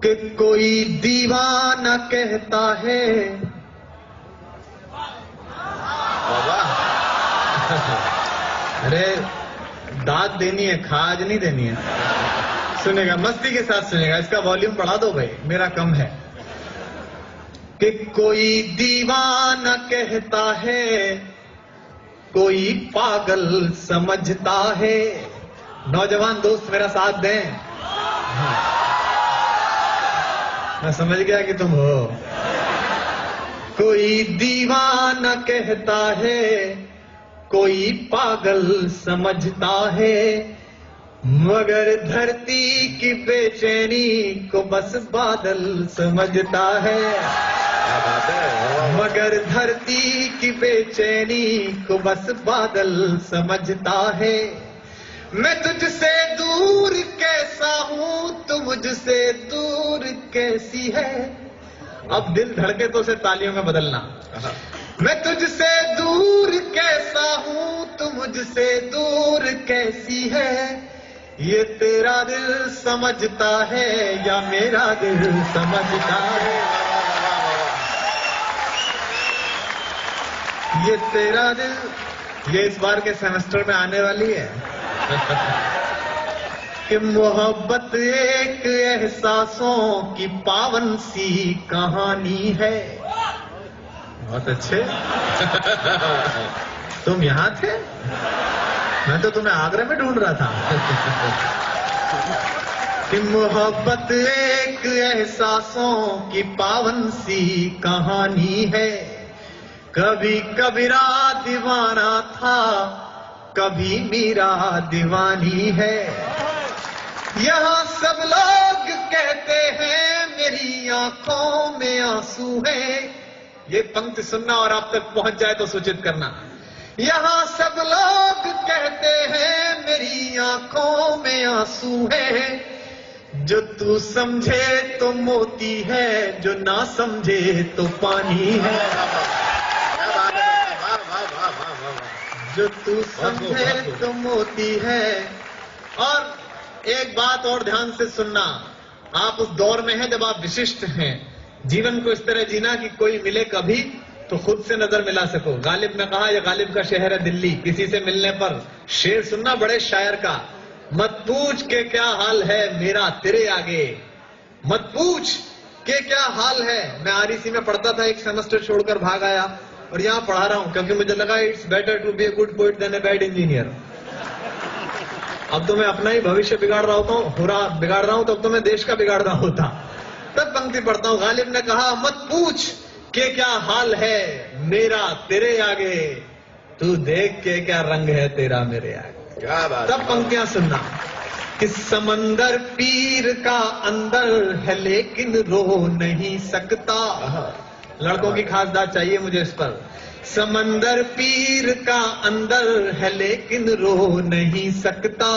कि कोई दीवाना कहता है। अरे दाद देनी है, खाज नहीं देनी है। सुनेगा, मस्ती के साथ सुनेगा। इसका वॉल्यूम बढ़ा दो भाई, मेरा कम है। कि कोई दीवाना कहता है, कोई पागल समझता है। नौजवान दोस्त मेरा साथ दें। मैं समझ गया कि तुम हो। कोई दीवाना कहता है, कोई पागल समझता है, मगर धरती की बेचैनी को बस बादल समझता है। मगर धरती की बेचैनी को बस बादल समझता है। मैं तुझसे दूर कैसा हूं, तू मुझसे दूर कैसी है। अब दिल धड़के तो उसे तालियों में बदलना। मैं तुझसे दूर कैसा हूं, तू मुझसे दूर कैसी है। ये तेरा दिल समझता है या मेरा दिल समझता है। ये तेरा दिल, ये इस बार के सेमेस्टर में आने वाली है। कि मोहब्बत एक एहसासों की पावन सी कहानी है। बहुत अच्छे। तुम यहाँ थे? मैं तो तुम्हें आगरा में ढूंढ रहा था। कि मोहब्बत एक एहसासों की पावन सी कहानी है। कभी कबीरा दीवाना था, कभी मीरा दीवानी है। यहाँ सब लोग कहते हैं मेरी आंखों में आंसू है। ये पंक्ति सुनना और आप तक पहुंच जाए तो सूचित करना। यहाँ सब लोग कहते हैं मेरी आंखों में आंसू है। जो तू समझे तो मोती है, जो ना समझे तो पानी है। जो तू समझे तो मोती है। और एक बात और ध्यान से सुनना, आप उस दौर में हैं जब आप विशिष्ट हैं। जीवन को इस तरह जीना कि कोई मिले कभी तो खुद से नजर मिला सको। गालिब ने कहा, यह गालिब का शहर है दिल्ली, किसी से मिलने पर शेर सुनना बड़े शायर का। मत पूछ के क्या हाल है मेरा तेरे आगे, मत पूछ के क्या हाल है। मैं आरईसी में पढ़ता था, एक सेमेस्टर छोड़कर भाग आया और यहाँ पढ़ा रहा हूं क्योंकि मुझे लगा it's better to be a good poet than a bad engineer. अब तो मैं अपना ही भविष्य बिगाड़ रहा हूं, तब तो मैं देश का बिगाड़ रहा होता। तब पंक्ति पढ़ता हूं, गालिब ने कहा, मत पूछ के क्या हाल है मेरा तेरे आगे, तू देख के क्या रंग है तेरा मेरे आगे। क्या बात। तब पंक्तियां सुनना कि समंदर पीर का अंदर है लेकिन रो नहीं सकता। लड़कों की खास बात चाहिए मुझे इस पर। समंदर पीर का अंदर है लेकिन रो नहीं सकता।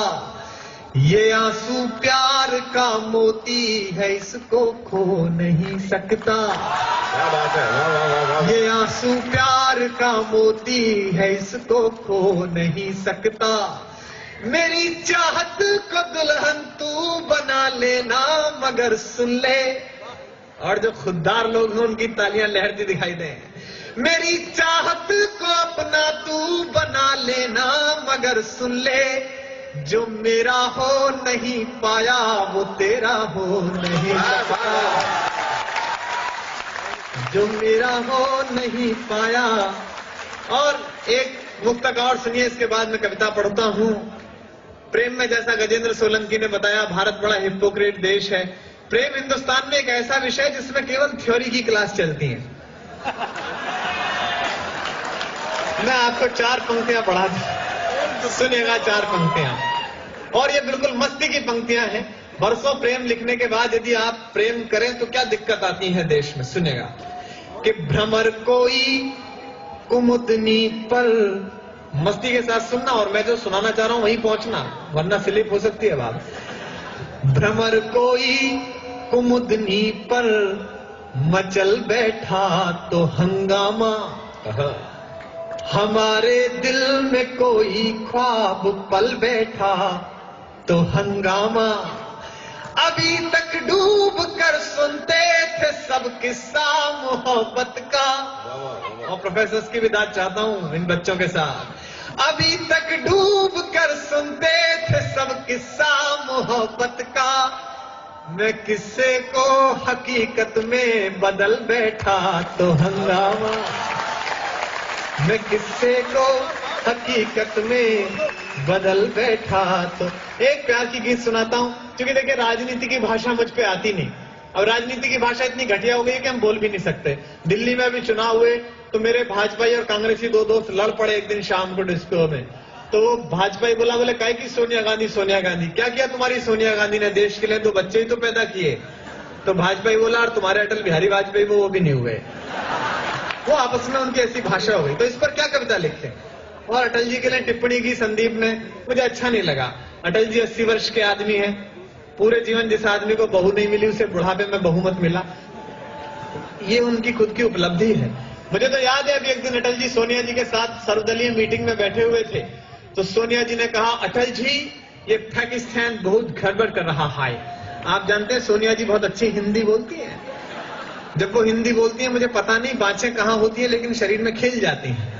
ये आंसू प्यार का मोती है, इसको खो नहीं सकता। क्या बात है, वाह वाह वाह। ये आंसू प्यार का मोती है, इसको खो नहीं सकता। मेरी चाहत को दुल्हन तू बना लेना, मगर सुन ले। और जो खुददार लोग हैं उनकी तालियां लहरती दिखाई दें। मेरी चाहत को अपना तू बना लेना, मगर सुन ले। जो मेरा हो नहीं पाया वो तेरा हो नहीं पाया। जो मेरा हो नहीं पाया। और एक मुक्तक और सुनिए, इसके बाद मैं कविता पढ़ता हूं। प्रेम में, जैसा गजेंद्र सोलंकी ने बताया, भारत बड़ा हिपोक्रेट देश है। प्रेम हिंदुस्तान में एक ऐसा विषय जिसमें केवल थ्योरी की क्लास चलती है। मैं आपको 4 पंक्तियां पढ़ा दूं, सुनिएगा 4 पंक्तियां। और ये बिल्कुल मस्ती की पंक्तियां हैं। बरसों प्रेम लिखने के बाद यदि आप प्रेम करें तो क्या दिक्कत आती है देश में। सुनेगा कि भ्रमर कोई कुमुदनी पर, मस्ती के साथ सुनना और मैं जो सुनाना चाह रहा हूं वहीं पहुंचना, वरना स्लिप हो सकती है बात। भ्रमर कोई कुमुदनी पर मचल बैठा तो हंगामा। हमारे दिल में कोई ख्वाब पल बैठा तो हंगामा। अभी तक डूब कर मोहब्बत का। और प्रोफेसर्स की भी दाद चाहता हूं इन बच्चों के साथ। अभी तक डूब कर सुनते थे सब किस्सा मोहब्बत का, मैं किस्से को हकीकत में बदल बैठा तो हंगामा। मैं किस्से को हकीकत में बदल बैठा तो। एक प्यार की गीत सुनाता हूं, क्योंकि देखिए राजनीति की भाषा मुझ पे आती नहीं, और राजनीति की भाषा इतनी घटिया हो गई है कि हम बोल भी नहीं सकते। दिल्ली में भी चुनाव हुए तो मेरे भाजपाई और कांग्रेसी दो दोस्त लड़ पड़े एक दिन शाम को डिस्को में। तो वो भाजपाई बोले काहे की सोनिया गांधी, सोनिया गांधी क्या किया तुम्हारी सोनिया गांधी ने देश के लिए? तो बच्चे ही तो पैदा किए। तो भाजपाई बोला और तुम्हारे अटल बिहारी वाजपेयी वो भी नहीं हुए। वो आपस में उनकी ऐसी भाषा हो गई। तो इस पर क्या कविता लिखते हैं? और अटल जी के लिए टिप्पणी की संदीप ने, मुझे अच्छा नहीं लगा। अटल जी 80 वर्ष के आदमी हैं, पूरे जीवन जिस आदमी को बहू नहीं मिली उसे बुढ़ापे में बहुमत मिला, ये उनकी खुद की उपलब्धि है। मुझे तो याद है अभी एक दिन अटल जी सोनिया जी के साथ सर्वदलीय मीटिंग में बैठे हुए थे, तो सोनिया जी ने कहा, अटल जी ये पाकिस्तान बहुत गड़बड़ कर रहा है। आप जानते हैं सोनिया जी बहुत अच्छी हिंदी बोलती है। जब वो हिंदी बोलती है मुझे पता नहीं बातें कहां होती है, लेकिन शरीर में खिल जाती हैं।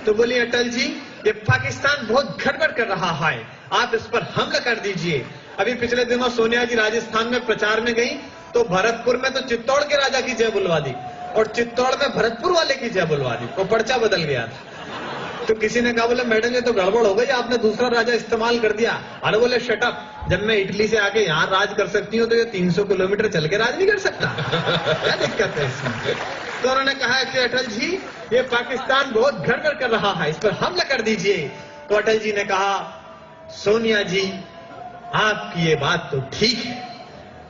तो बोली, अटल जी ये पाकिस्तान बहुत गड़बड़ कर रहा है, आप इस पर हमला कर दीजिए। अभी पिछले दिनों सोनिया जी राजस्थान में प्रचार में गई तो भरतपुर में तो चित्तौड़ के राजा की जय बुलवा दी और चित्तौड़ में भरतपुर वाले की जय बुलवा दी। वो पर्चा बदल गया था। तो किसी ने कहा, बोले मैडम ये तो गड़बड़ हो गई, आपने दूसरा राजा इस्तेमाल कर दिया। अरे बोले शट अप, जब मैं इटली से आके यहाँ राज कर सकती हूँ तो ये 300 किलोमीटर चल के राज नहीं कर सकता? क्या दिक्कत है इसमें? तो उन्होंने कहा कि अटल जी ये पाकिस्तान बहुत गड़बड़ कर रहा है, इस पर हमला कर दीजिए। तो अटल जी ने कहा, सोनिया जी आपकी ये बात तो ठीक है।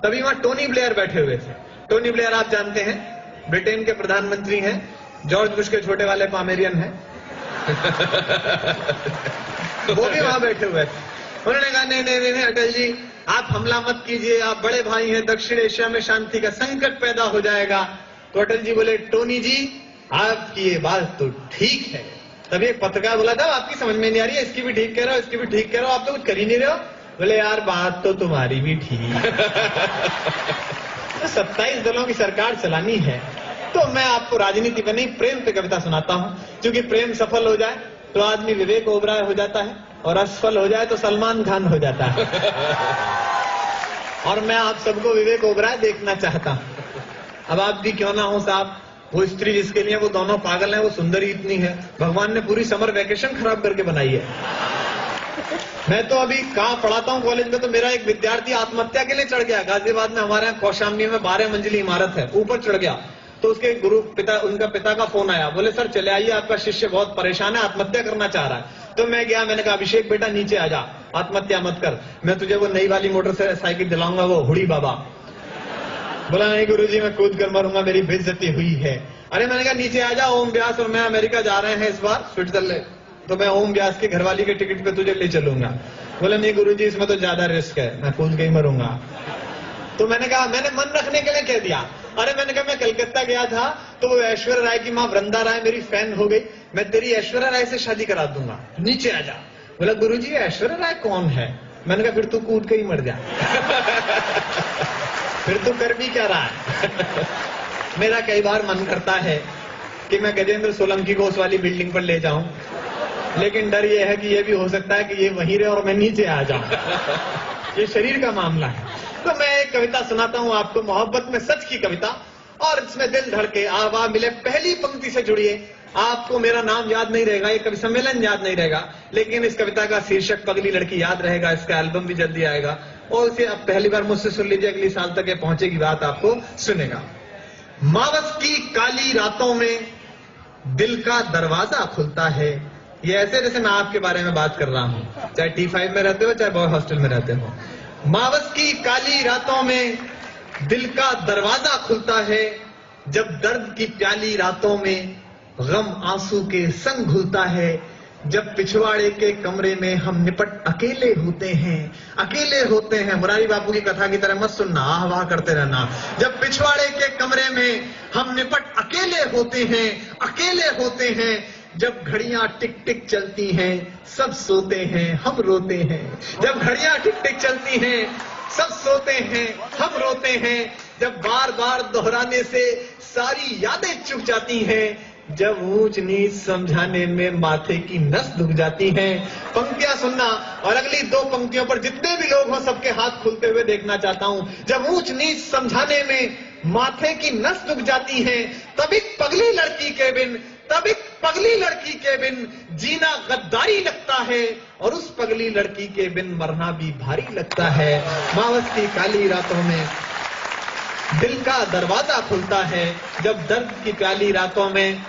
तभी वहां टोनी ब्लेयर बैठे हुए थे। टोनी ब्लेयर आप जानते हैं ब्रिटेन के प्रधानमंत्री हैं, जॉर्ज बुश के छोटे वाले पामेरियन हैं। वो भी वहां बैठे हुए थे। उन्होंने कहा, नहीं नहीं नहीं अटल जी आप हमला मत कीजिए, आप बड़े भाई हैं, दक्षिण एशिया में शांति का संकट पैदा हो जाएगा। तो अटल जी बोले, टोनी जी आपकी ये बात तो ठीक है। तभी एक पत्रकार बोला था, आपकी समझ में नहीं आ रही है, इसकी भी ठीक कह रहे हो, इसकी भी ठीक कह रहे हो, आप तो कुछ कर ही नहीं रहे हो। बोले, यार बात तो तुम्हारी भी ठीक। तो 27 दलों की सरकार चलानी है, तो मैं आपको राजनीति पे नहीं प्रेम पे कविता सुनाता हूं। क्योंकि प्रेम सफल हो जाए तो आदमी विवेक ओबराय हो जाता है, और असफल हो जाए तो सलमान खान हो जाता है। और मैं आप सबको विवेक ओबराय देखना चाहता हूं। अब आप भी क्यों ना हो साहब, वो स्त्री जिसके लिए वो दोनों पागल हैं, वो सुंदरी इतनी है, भगवान ने पूरी समर वेकेशन खराब करके बनाई है। मैं तो अभी कहाँ पढ़ाता हूँ कॉलेज में, तो मेरा एक विद्यार्थी आत्महत्या के लिए चढ़ गया। गाजियाबाद में हमारे यहाँ कौशाम्बी में 12 मंजिली इमारत है, ऊपर चढ़ गया। तो उसके उनका पिता का फोन आया, बोले सर चले आइए, आपका शिष्य बहुत परेशान है, आत्महत्या करना चाह रहा है। तो मैं गया, मैंने कहा, अभिषेक बेटा नीचे आ जा, आत्महत्या मत कर, मैं तुझे वो नई वाली मोटरसाइकिल दिलाऊंगा, वो हुडी बाबा। बोला, नहीं गुरुजी मैं कूद कर मरूंगा, मेरी बेइज्जती हुई है। अरे मैंने कहा, नीचे आ जा, ओम व्यास और मैं अमेरिका जा रहे हैं इस बार, स्विट्जरलैंड, तो मैं ओम व्यास की घरवाली के टिकट पे तुझे ले चलूंगा। बोले, नहीं गुरुजी इसमें तो ज्यादा रिस्क है, मैं कूद के ही मरूंगा। तो मैंने कहा, मैंने मन रखने के लिए कह दिया। अरे मैंने कहा, मैं कलकत्ता गया था तो वो ऐश्वर्या राय की माँ वृंदा राय मेरी फैन हो गई, मैं तेरी ऐश्वर्या राय से शादी करा दूंगा, नीचे आ जा। बोला, गुरुजी ऐश्वर्या राय कौन है? मैंने कहा, फिर तू कूद के ही मर जा। फिर तू कर भी क्या रहा है? मेरा कई बार मन करता है कि मैं गजेंद्र सोलंकी को उस वाली बिल्डिंग पर ले जाऊं, लेकिन डर यह है कि यह भी हो सकता है कि ये वहीं रहे और मैं नीचे आ जाऊं। ये शरीर का मामला है। तो मैं एक कविता सुनाता हूं आपको, मोहब्बत में सच की कविता, और इसमें दिल धड़के आवा मिले। पहली पंक्ति से जुड़िए, आपको मेरा नाम याद नहीं रहेगा, ये कवि सम्मेलन याद नहीं रहेगा, लेकिन इस कविता का शीर्षक पगली लड़की याद रहेगा। इसका एल्बम भी जल्दी आएगा, और इसे अब पहली बार मुझसे सुन लीजिए, अगली साल तक ये पहुंचेगी बात, आपको सुनेगा। मावस की काली रातों में दिल का दरवाजा खुलता है। ये ऐसे जैसे मैं आपके बारे में बात कर रहा हूं, चाहे T5 में रहते हो चाहे बॉय हॉस्टल में रहते हो। मावस की काली रातों में दिल का दरवाजा खुलता है, जब दर्द की प्याली रातों में गम आंसू के संग घुलता है, जब पिछवाड़े के कमरे में हम निपट अकेले होते हैं, अकेले होते हैं। मुरारी बापू की कथा की तरह मत सुनना, आह वाह करते रहना। जब पिछवाड़े के कमरे में हम निपट अकेले होते हैं, अकेले होते हैं, जब घड़ियां टिक टिक चलती हैं, सब सोते हैं, हम रोते हैं। जब घड़ियां टिक टिक चलती हैं, सब सोते हैं, हम रोते हैं। जब बार बार दोहराने से सारी यादें चुक जाती हैं, जब ऊंच नीच समझाने में माथे की नस दुख जाती है। पंक्तियां सुनना और अगली 2 पंक्तियों पर जितने भी लोग हों सबके हाथ खुलते हुए देखना चाहता हूं। जब ऊंच नीच समझाने में माथे की नस दुख जाती है, तब एक पगली लड़की के बिन, तब एक पगली लड़की के बिन जीना गद्दारी लगता है, और उस पगली लड़की के बिन मरना भी भारी लगता है। मावस की काली रातों में दिल का दरवाजा खुलता है, जब दर्द की प्याली रातों में